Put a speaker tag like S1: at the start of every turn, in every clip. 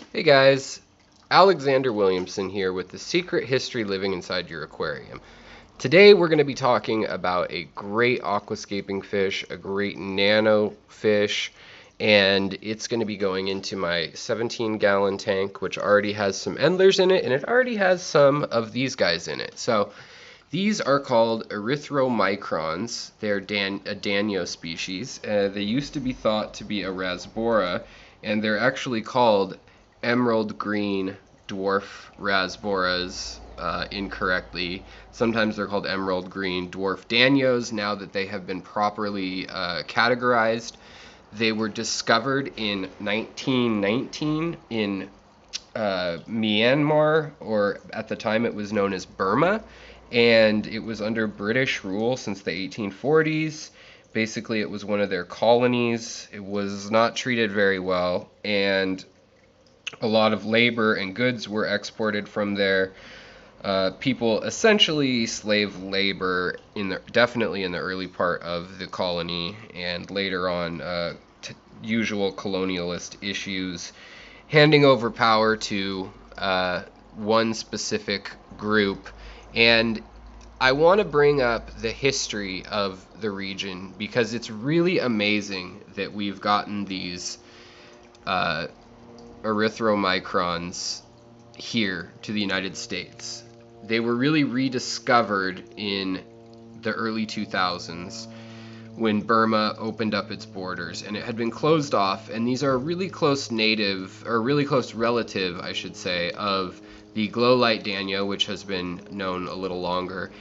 S1: Hey guys, Alexander Williamson here with The Secret History Living Inside Your Aquarium. Today we're going to be talking about a great aquascaping fish, a great nano fish, and it's going to be going into my 17-gallon tank, which already has some endlers in it, and it already has some of these guys in it. So these are called Erythromicrons. They're a Danio species. They used to be thought to be a Rasbora, and they're actually called Emerald Green Dwarf Rasboras incorrectly. Sometimes they're called Emerald Green Dwarf Danios now that they have been properly categorized. They were discovered in 1919 in Myanmar, or at the time it was known as Burma, and it was under British rule since the 1840s. Basically, it was one of their colonies. It was not treated very well, and a lot of labor and goods were exported from there. People essentially slave labor definitely in the early part of the colony, and later on usual colonialist issues, handing over power to one specific group. And I want to bring up the history of the region because it's really amazing that we've gotten these erythromicrons here to the United States. They were really rediscovered in the early 2000s when Burma opened up its borders, and it had been closed off, and these are a really close relative, I should say, of the glow light Danio, which has been known a little longer,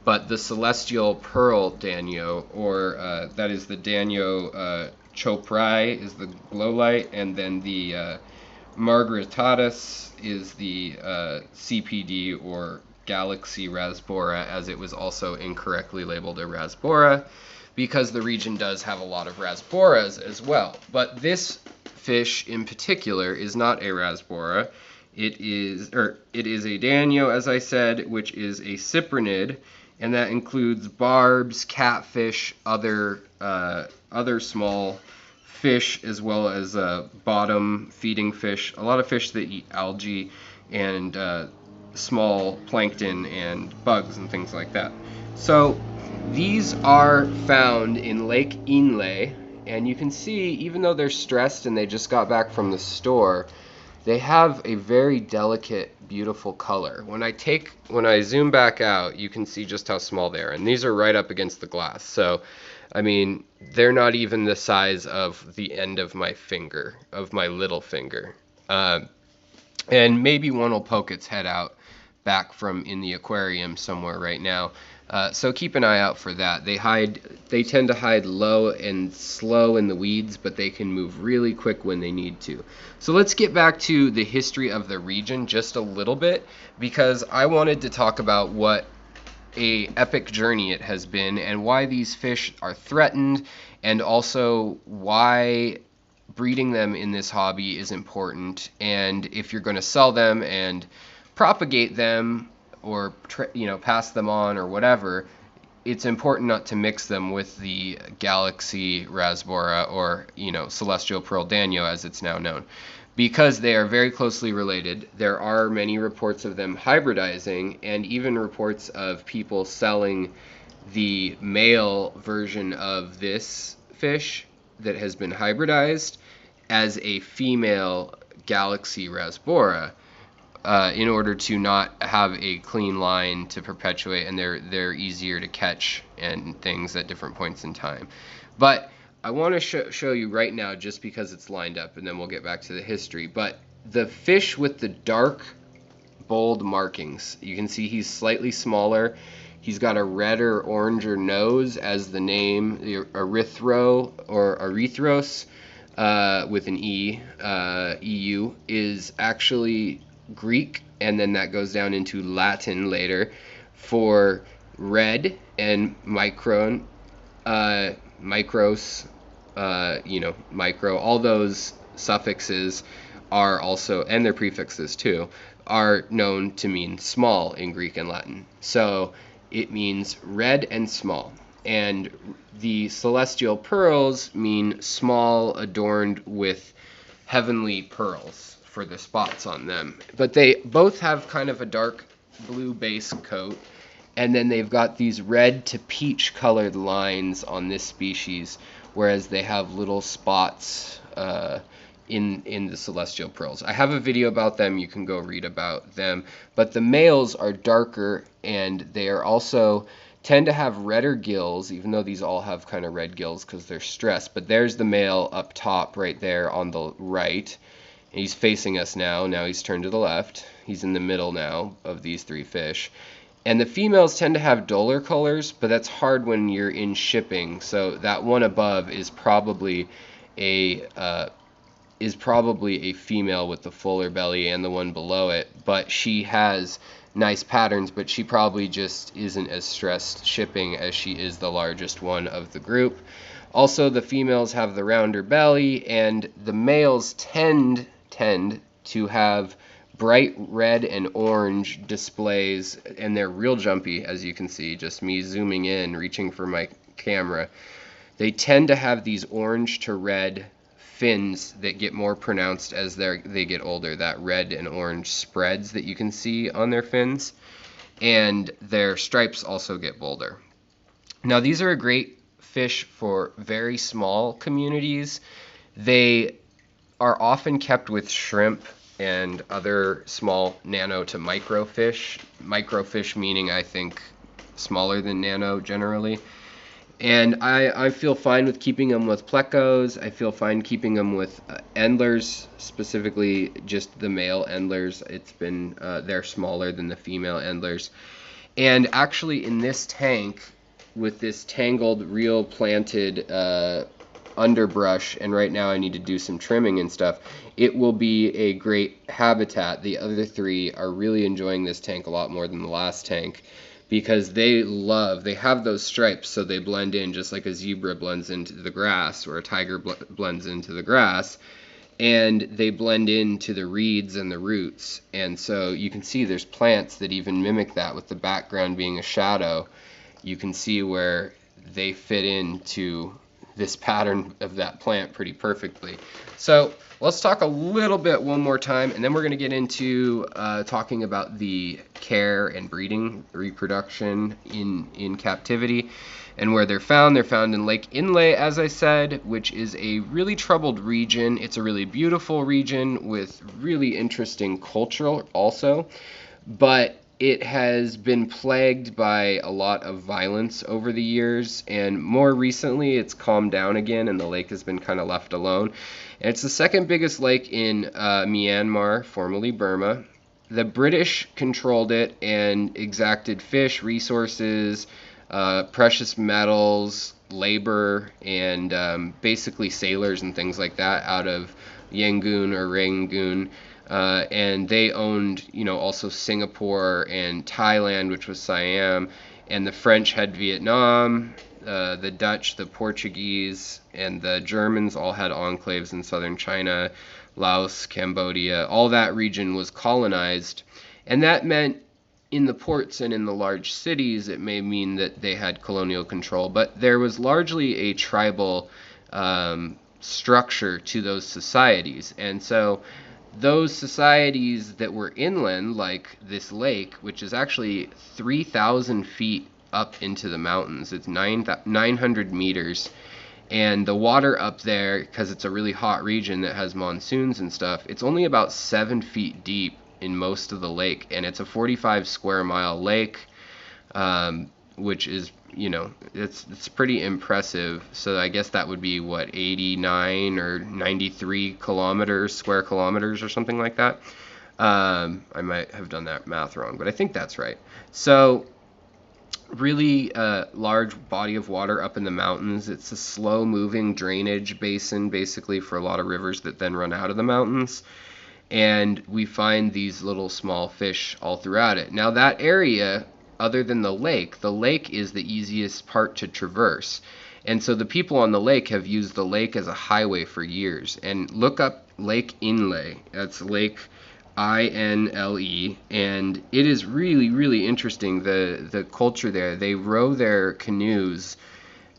S1: but the Celestial Pearl Danio, or that is the Danio choprai is the glow light, and then the Margaritatus is the CPD, or Galaxy Rasbora, as it was also incorrectly labeled a Rasbora, because the region does have a lot of Rasboras as well. But this fish in particular is not a Rasbora. It is a Danio, as I said, which is a cyprinid, and that includes barbs, catfish, other small fish, as well as bottom feeding fish, a lot of fish that eat algae and small plankton and bugs and things like that. So these are found in Lake Inle, and you can see, even though they're stressed and they just got back from the store, they have a very delicate, beautiful color. When I zoom back out, you can see just how small they are, and these are right up against the glass. So I mean, they're not even the size of the end of my finger, of my little finger. And maybe one will poke its head out back from in the aquarium somewhere right now. So keep an eye out for that. They tend to hide low and slow in the weeds, but they can move really quick when they need to. So let's get back to the history of the region just a little bit, because I wanted to talk about what a epic journey it has been, and why these fish are threatened, and also why breeding them in this hobby is important. And if you're going to sell them and propagate them, or pass them on or whatever, it's important not to mix them with the Galaxy Rasbora, or Celestial Pearl Danio as it's now known, because they are very closely related. There are many reports of them hybridizing, and even reports of people selling the male version of this fish that has been hybridized as a female Galaxy Rasbora, in order to not have a clean line to perpetuate, and they're easier to catch and things at different points in time. But I want to show you right now, just because it's lined up, and then we'll get back to the history. But the fish with the dark, bold markings, you can see he's slightly smaller. He's got a redder, oranger nose, as the name, the erythro or erythros, with an E, EU, is actually Greek, and then that goes down into Latin later for red, and micron, micros, micro, all those suffixes are also, and their prefixes too, are known to mean small in Greek and Latin. So it means red and small. And the celestial pearls mean small, adorned with heavenly pearls for the spots on them. But they both have kind of a dark blue base coat, and then they've got these red to peach colored lines on this species, whereas they have little spots in the celestial pearls. I have a video about them, you can go read about them, but the males are darker, and they are also tend to have redder gills, even though these all have kind of red gills because they're stressed. But there's the male up top right there on the right. He's facing us now. Now he's turned to the left. He's in the middle now of these three fish. And the females tend to have duller colors, but that's hard when you're in shipping. So that one above is probably a female with the fuller belly, and the one below it. But she has nice patterns, but she probably just isn't as stressed shipping as she is the largest one of the group. Also, the females have the rounder belly, and the males tend to have bright red and orange displays, and they're real jumpy, as you can see, just me zooming in, reaching for my camera. They tend to have these orange to red fins that get more pronounced as they get older, that red and orange spreads that you can see on their fins, and their stripes also get bolder. Now, these are a great fish for very small communities. They are often kept with shrimp and other small nano to microfish. Microfish meaning, I think, smaller than nano generally. And I feel fine with keeping them with plecos. I feel fine keeping them with endlers, specifically just the male endlers. It's been, they're smaller than the female endlers. And actually in this tank, with this tangled, real planted underbrush, and right now I need to do some trimming and stuff, it will be a great habitat. The other three are really enjoying this tank a lot more than the last tank, because they have those stripes, so they blend in just like a zebra blends into the grass, or a tiger blends into the grass, and they blend into the reeds and the roots. And so you can see there's plants that even mimic that, with the background being a shadow. You can see where they fit into this pattern of that plant pretty perfectly. So let's talk a little bit one more time, and then we're going to get into talking about the care and breeding, reproduction in captivity, and where they're found. They're found in Lake Inle, as I said, which is a really troubled region. It's a really beautiful region with really interesting culture also, but it has been plagued by a lot of violence over the years, and more recently it's calmed down again, and the lake has been kind of left alone. And it's the second biggest lake in Myanmar, formerly Burma. The British controlled it and exacted fish, resources, precious metals, labor, and basically sailors and things like that out of Yangon or Rangoon. And they owned, also Singapore and Thailand, which was Siam, and the French had Vietnam, the Dutch, the Portuguese, and the Germans all had enclaves in southern China, Laos, Cambodia. All that region was colonized, and that meant in the ports and in the large cities, it may mean that they had colonial control, but there was largely a tribal structure to those societies. And so those societies that were inland, like this lake, which is actually 3,000 feet up into the mountains, it's 900 meters, and the water up there, because it's a really hot region that has monsoons and stuff, it's only about 7 feet deep in most of the lake, and it's a 45 square mile lake, which is, it's pretty impressive. So I guess that would be 89 or 93 square kilometers or something like that. I might have done that math wrong, but I think that's right. So really large body of water up in the mountains. It's a slow moving drainage basin basically for a lot of rivers that then run out of the mountains. And we find these little small fish all throughout it. Now that area, other than the lake is the easiest part to traverse. And so the people on the lake have used the lake as a highway for years. And look up Lake Inle. That's Lake Inle. And it is really, really interesting, the culture there. They row their canoes,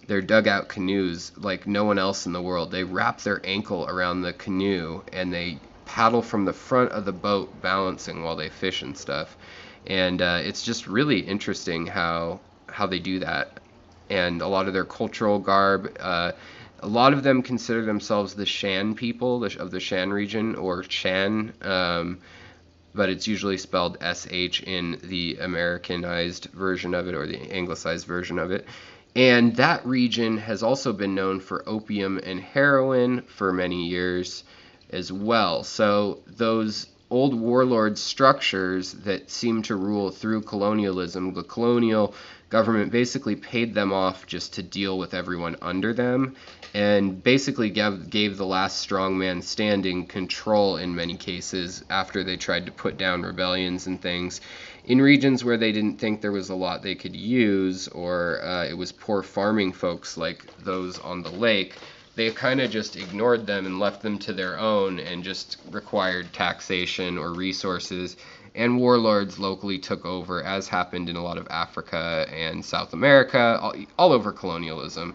S1: their dugout canoes, like no one else in the world. They wrap their ankle around the canoe and they paddle from the front of the boat balancing while they fish and stuff. And it's just really interesting how they do that. And a lot of their cultural garb, a lot of them consider themselves the Shan people of the Shan region, or Shan, but it's usually spelled SH in the Americanized version of it, or the anglicized version of it. And that region has also been known for opium and heroin for many years as well. So those old warlord structures that seem to rule through colonialism, the colonial government basically paid them off just to deal with everyone under them, and basically gave the last strongman standing control in many cases after they tried to put down rebellions and things in regions where they didn't think there was a lot they could use, or it was poor farming folks like those on the lake. They kind of just ignored them and left them to their own, and just required taxation or resources, and warlords locally took over, as happened in a lot of Africa and South America, all over colonialism.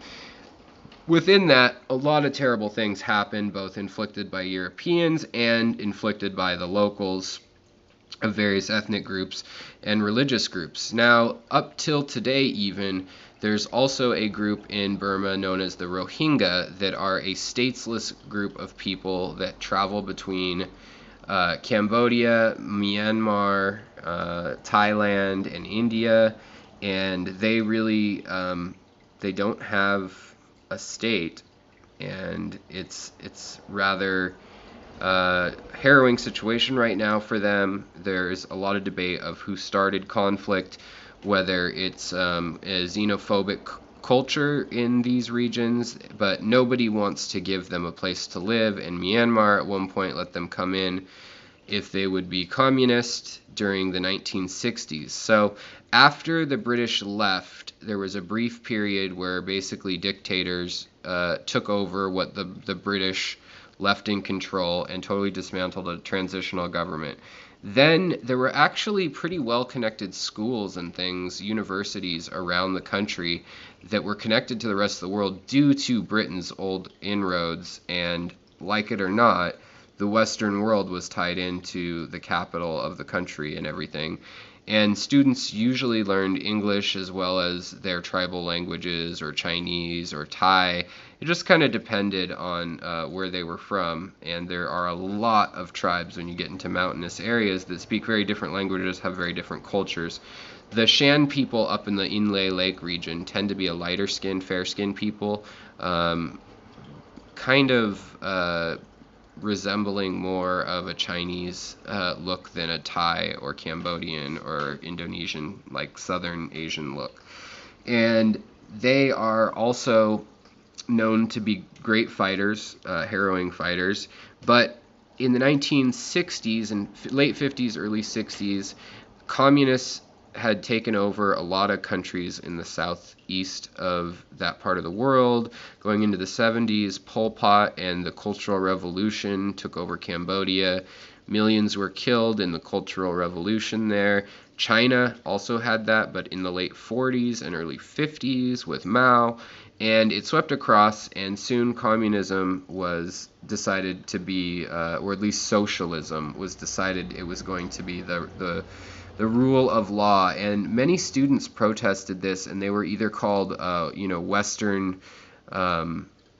S1: Within that, a lot of terrible things happened, both inflicted by Europeans and inflicted by the locals of various ethnic groups and religious groups. Now, up till today even, there's also a group in Burma known as the Rohingya that are a stateless group of people that travel between Cambodia, Myanmar, Thailand, and India, and they really they don't have a state, and it's rather harrowing situation right now for them. There's a lot of debate of who started conflict, whether it's a xenophobic culture in these regions, but nobody wants to give them a place to live. And Myanmar at one point let them come in if they would be communist during the 1960s. So after the British left, there was a brief period where basically dictators took over what the British left in control and totally dismantled a transitional government. Then there were actually pretty well-connected schools and things, universities around the country that were connected to the rest of the world due to Britain's old inroads, and like it or not, the Western world was tied into the capital of the country and everything. And students usually learned English as well as their tribal languages, or Chinese or Thai. It just kind of depended on where they were from. And there are a lot of tribes when you get into mountainous areas that speak very different languages, have very different cultures. The Shan people up in the Inle Lake region tend to be a lighter skinned, fair skinned people, kind of resembling more of a Chinese look than a Thai or Cambodian or Indonesian, like Southern Asian look. And they are also known to be great fighters, harrowing fighters. But in the 1960s and late 50s, early 60s, communists had taken over a lot of countries in the southeast of that part of the world. Going into the 70s, Pol Pot and the Cultural Revolution took over Cambodia. Millions were killed in the Cultural Revolution there. China also had that, but in the late 40s and early 50s with Mao. And it swept across, and soon communism was decided to be, or at least socialism was decided it was going to be the rule of law. And many students protested this, and they were either called, Western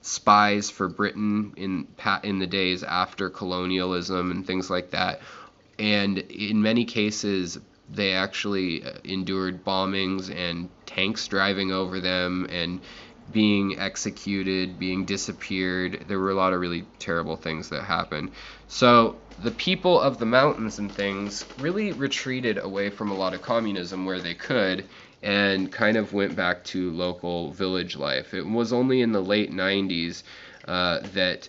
S1: spies for Britain in the days after colonialism and things like that. And in many cases, they actually endured bombings and tanks driving over them and being executed, being disappeared. There were a lot of really terrible things that happened. So the people of the mountains and things really retreated away from a lot of communism where they could, and kind of went back to local village life. It was only in the late 90s that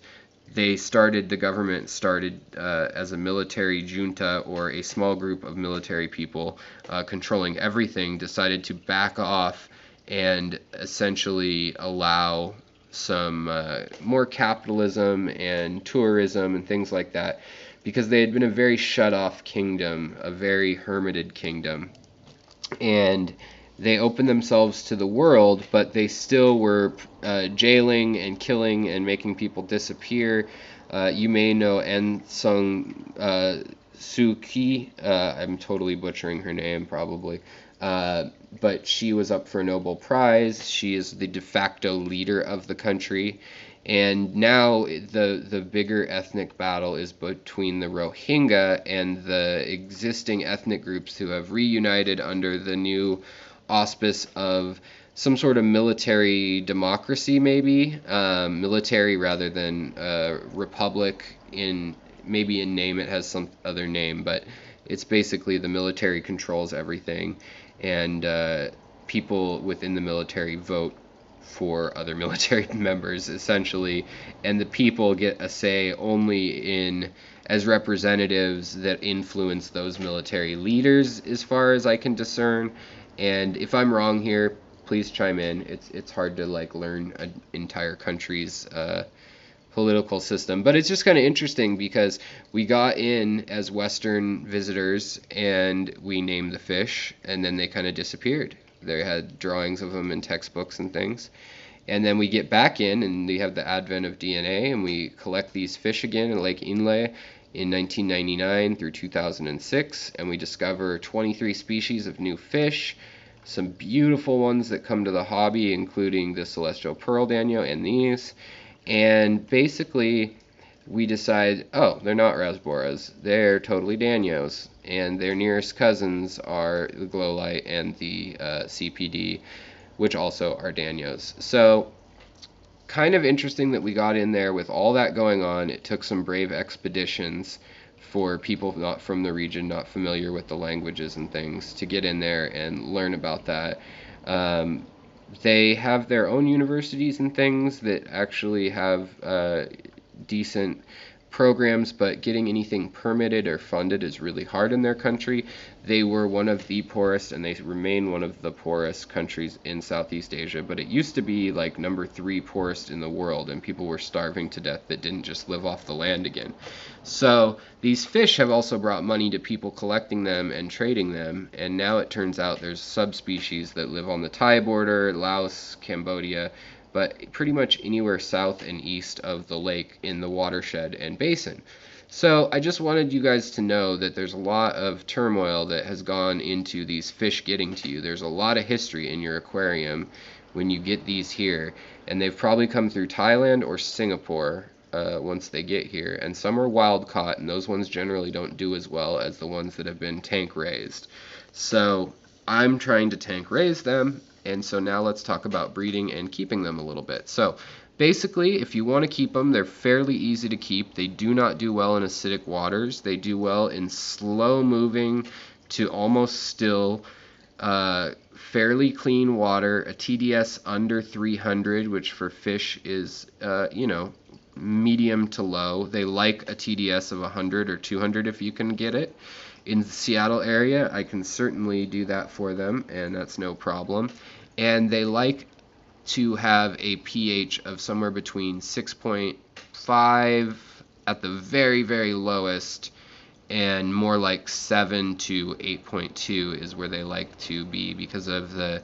S1: the government started as a military junta, or a small group of military people controlling everything, decided to back off and essentially allow some more capitalism and tourism and things like that, because they had been a very shut-off kingdom, a very hermited kingdom. And they opened themselves to the world, but they still were jailing and killing and making people disappear. You may know En Sung Suu I'm totally butchering her name, probably. But she was up for a Nobel Prize. She is the de facto leader of the country. And now the bigger ethnic battle is between the Rohingya and the existing ethnic groups who have reunited under the new auspice of some sort of military democracy, maybe military rather than republic. In maybe in name it has some other name, but it's basically the military controls everything, and people within the military vote for other military members, essentially, and the people get a say only in as representatives that influence those military leaders, as far as I can discern. And if I'm wrong here, please chime in. It's hard to like learn an entire country's political system, but it's just kind of interesting because we got in as Western visitors and we named the fish, and then they kind of disappeared. They had drawings of them in textbooks and things. And then we get back in, and we have the advent of DNA, and we collect these fish again in Lake Inle in 1999 through 2006, and we discover 23 species of new fish, some beautiful ones that come to the hobby, including the Celestial Pearl Danio and these. And basically, we decide, oh, they're not Rasboras, they're totally Danios, and their nearest cousins are the glow light and the CPD, which also are Danios. So, kind of interesting that we got in there with all that going on. It took some brave expeditions for people not from the region, not familiar with the languages and things, to get in there and learn about that. They have their own universities and things that actually have decent programs, but getting anything permitted or funded is really hard in their country. They were one of the poorest, and they remain one of the poorest countries in Southeast Asia, but it used to be like number 3 poorest in the world, and people were starving to death that didn't just live off the land again. So these fish have also brought money to people collecting them and trading them, and now it turns out there's subspecies that live on the Thai border, Laos, Cambodia, but pretty much anywhere south and east of the lake in the watershed and basin. So I just wanted you guys to know that there's a lot of turmoil that has gone into these fish getting to you. There's a lot of history in your aquarium when you get these here, and they've probably come through Thailand or Singapore once they get here, and some are wild caught, and those ones generally don't do as well as the ones that have been tank raised. So I'm trying to tank raise them, and so now let's talk about breeding and keeping them a little bit. So basically, if you want to keep them, they're fairly easy to keep. They do not do well in acidic waters. They do well in slow moving to almost still, fairly clean water, a TDS under 300, which for fish is, medium to low. They like a TDS of 100 or 200 if you can get it. In the Seattle area, I can certainly do that for them, and that's no problem. And they like to have a pH of somewhere between 6.5 at the very, very lowest, and more like 7 to 8.2 is where they like to be, because of they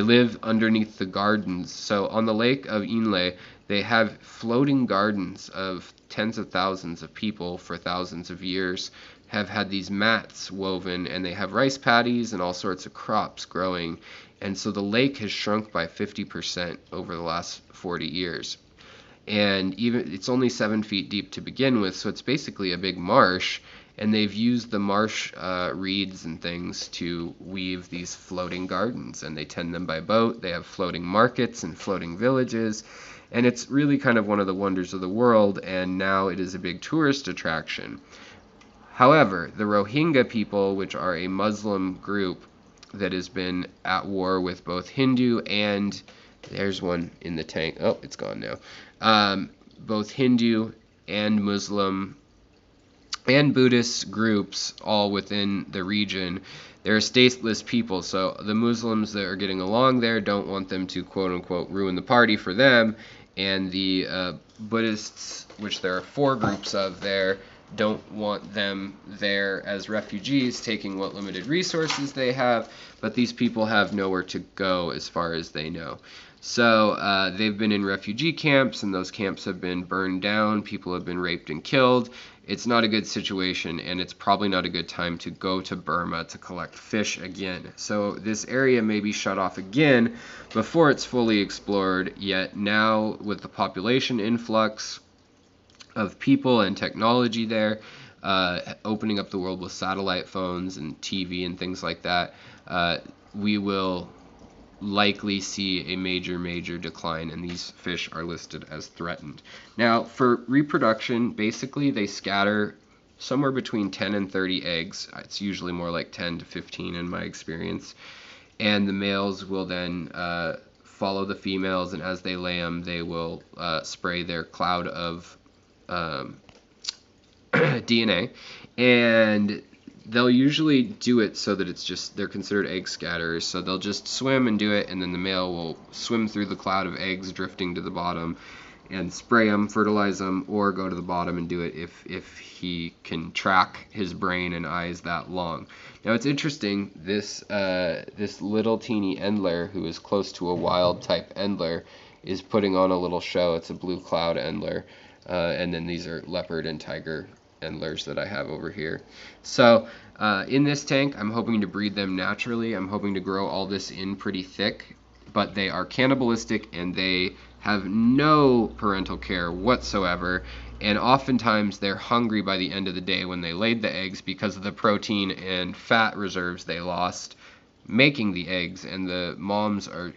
S1: live underneath the gardens. So on the Lake of Inle, they have floating gardens of tens of thousands of people for thousands of years have had these mats woven, and they have rice paddies and all sorts of crops growing. And so the lake has shrunk by 50% over the last 40 years. And even it's only 7 feet deep to begin with, so it's basically a big marsh. And they've used the marsh reeds and things to weave these floating gardens, and they tend them by boat. They have floating markets and floating villages, and it's really kind of one of the wonders of the world, and now it is a big tourist attraction. However, the Rohingya people, which are a Muslim group that has been at war with both Hindu and, there's one in the tank, oh, it's gone now, both Hindu and Muslim and Buddhist groups all within the region. They're a stateless people, so the Muslims that are getting along there don't want them to quote-unquote ruin the party for them, and the Buddhists, which there are 4 groups of there, don't want them there as refugees, taking what limited resources they have, but these people have nowhere to go as far as they know. So they've been in refugee camps, and those camps have been burned down. People have been raped and killed. It's not a good situation, and it's probably not a good time to go to Burma to collect fish again. So this area may be shut off again before it's fully explored, yet now with the population influx of people and technology there, opening up the world with satellite phones and TV and things like that, we will likely see a major decline, and these fish are listed as threatened. Now, for reproduction, basically they scatter somewhere between 10 and 30 eggs. It's usually more like 10 to 15 in my experience. And the males will then follow the females, and as they lay them, they will spray their cloud of DNA, and they'll usually do it so that it's just, they're considered egg scatterers, so they'll just swim and do it, and then the male will swim through the cloud of eggs drifting to the bottom and spray them, fertilize them, or go to the bottom and do it if he can track his brain and eyes that long. Now it's interesting, this little teeny endler, who is close to a wild type endler, is putting on a little show. It's a blue cloud endler, and then these are leopard and tiger endlers that I have over here. So in this tank, I'm hoping to breed them naturally. I'm hoping to grow all this in pretty thick, but they are cannibalistic and they have no parental care whatsoever, and oftentimes they're hungry by the end of the day when they laid the eggs because of the protein and fat reserves they lost making the eggs, and the moms are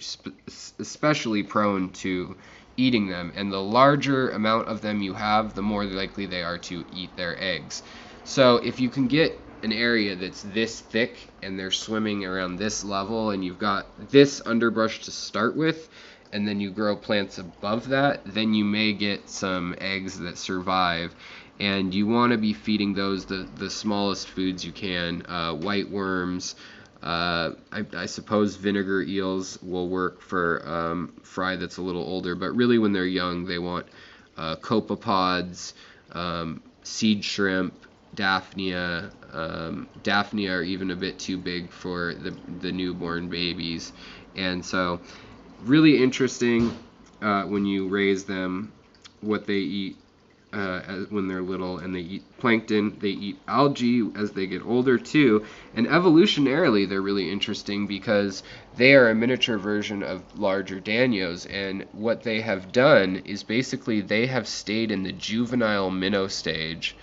S1: especially prone to eating them, and the larger amount of them you have, the more likely they are to eat their eggs. So if you can get an area that's this thick and they're swimming around this level, and you've got this underbrush to start with, and then you grow plants above that, then you may get some eggs that survive. And you want to be feeding those the smallest foods you can, white worms. I suppose vinegar eels will work for fry that's a little older, but really when they're young they want copepods, seed shrimp, daphnia. Daphnia are even a bit too big for the newborn babies, and so really interesting when you raise them, what they eat when they're little, and they eat plankton, they eat algae as they get older too, and evolutionarily they're really interesting because they are a miniature version of larger danios, and what they have done is basically they have stayed in the juvenile minnow stage,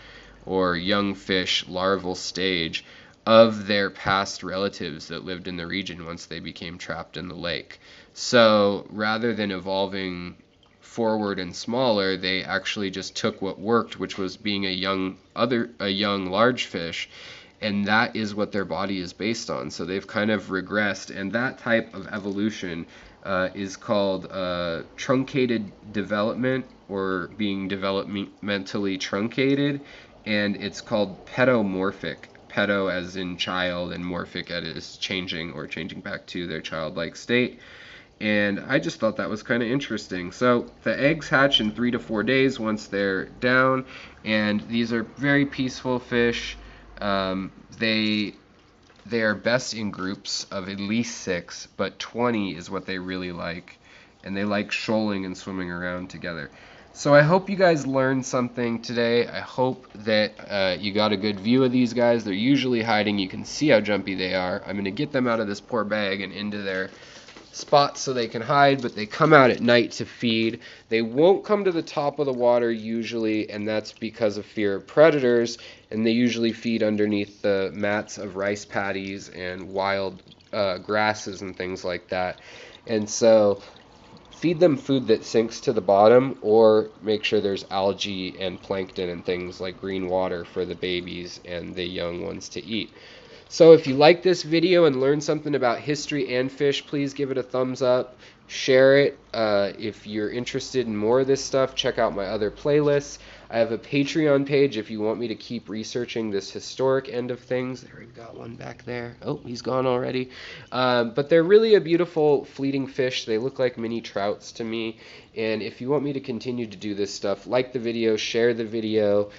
S1: or young fish larval stage, of their past relatives that lived in the region once they became trapped in the lake. So rather than evolving forward and smaller, they actually just took what worked, which was being a young large fish, and that is what their body is based on. So they've kind of regressed, and that type of evolution is called truncated development, or being developmentally truncated, and it's called pedomorphic. Pedo as in child, and morphic as changing, or changing back to their childlike state. And I just thought that was kind of interesting. So the eggs hatch in 3 to 4 days once they're down, and these are very peaceful fish. They are best in groups of at least 6, but 20 is what they really like, and they like shoaling and swimming around together. So I hope you guys learned something today. I hope that you got a good view of these guys. They're usually hiding. You can see how jumpy they are. I'm going to get them out of this poor bag and into their spots so they can hide, but they come out at night to feed. They won't come to the top of the water usually, and that's because of fear of predators, and they usually feed underneath the mats of rice paddies and wild grasses and things like that. And so feed them food that sinks to the bottom, or make sure there's algae and plankton and things like green water for the babies and the young ones to eat. So if you like this video and learned something about history and fish, please give it a thumbs up. Share it. If you're interested in more of this stuff, check out my other playlists. I have a Patreon page if you want me to keep researching this historic end of things. There, we've got one back there. Oh, he's gone already. But they're really a beautiful fleeting fish. They look like mini trouts to me. And if you want me to continue to do this stuff, like the video, share the video,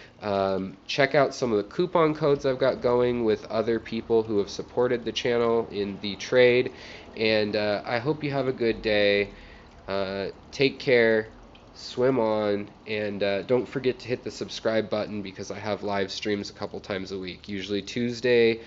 S1: check out some of the coupon codes I've got going with other people who have supported the channel in the trade. And I hope you have a good day. Take care, swim on, and don't forget to hit the subscribe button because I have live streams a couple times a week, usually Tuesday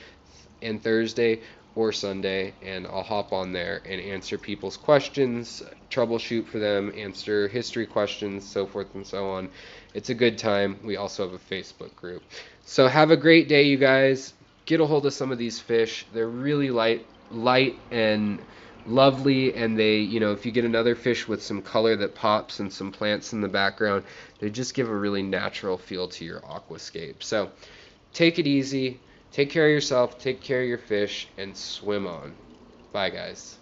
S1: and Thursday or Sunday, and I'll hop on there and answer people's questions, troubleshoot for them, answer history questions, so forth and so on. It's a good time. We also have a Facebook group. So have a great day, you guys. Get a hold of some of these fish. They're really light and lovely, and they, if you get another fish with some color that pops and some plants in the background, they just give a really natural feel to your aquascape. So take it easy. Take care of yourself, take care of your fish, and swim on. Bye, guys.